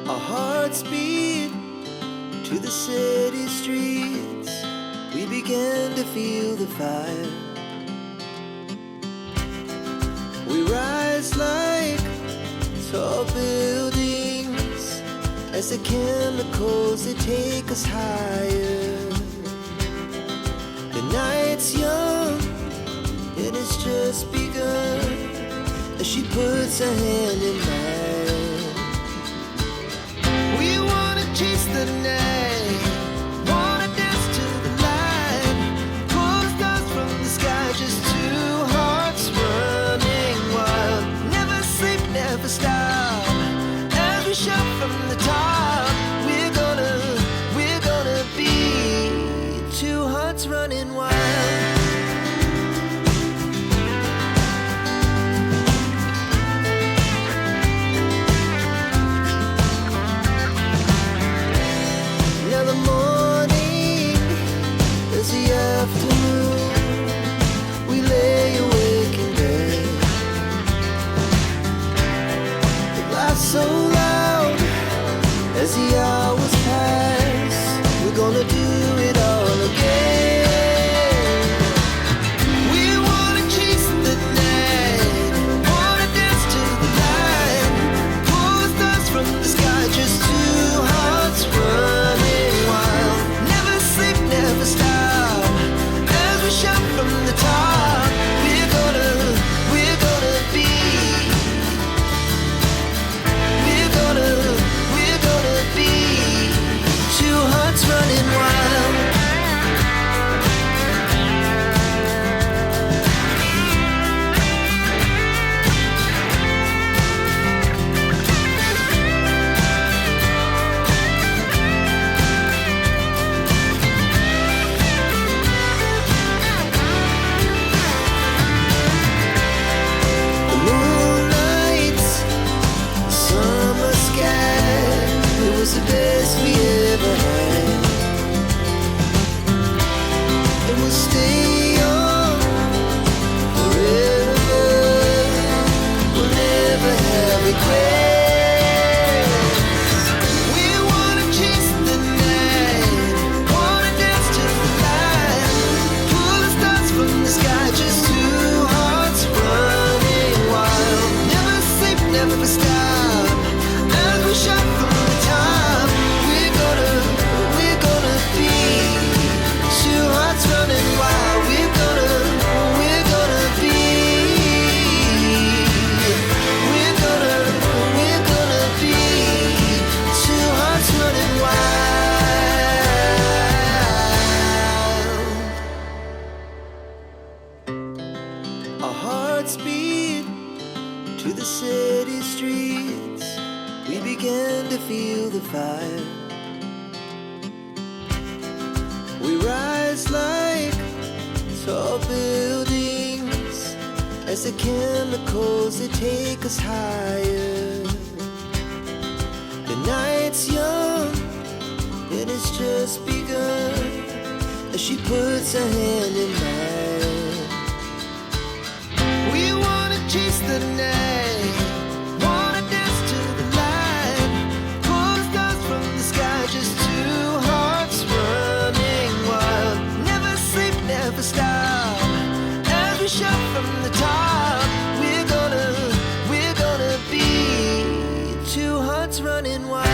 Our hearts beat to the city streets. We began to feel the fire. We rise like tall buildings as the chemicals, they take us higher. The night's young and it's just begun as she puts her hand in mine. We wanna chase the night, wanna dance to the light, pull the stars from the sky, just two hearts running wild. Never sleep, never stop, as we shout from the top. We're gonna be two hearts running wild. So loud as the hours pass, we're gonna do it all again. We wanna chase the night, wanna dance to the light, pull the stars from the sky, just two hearts running wild. Never sleep, never stop, as we shout from the top. We're gonna be two hearts running wild. The moonlight, summer sky, it was the best we ever had. And we'll stay young forever. We'll never have regrets. We wanna chase the night, wanna dance to the light, pull the stars from the sky, just two hearts running wild. Never sleep, never stop, as we shout from the top. We're gonna be two hearts running wild. We're gonna be two hearts running wild. Our hearts beat to the city streets. We began to feel the fire. We rise like tall buildings as the chemicals, they take us higher. The night's young and it's just begun as she puts her hand in mine. We wanna chase the night, wanna dance to the light, pull the stars from the sky, just two hearts running wild. Never sleep, never stop, as we shout from the top. We're gonna be two hearts running wild.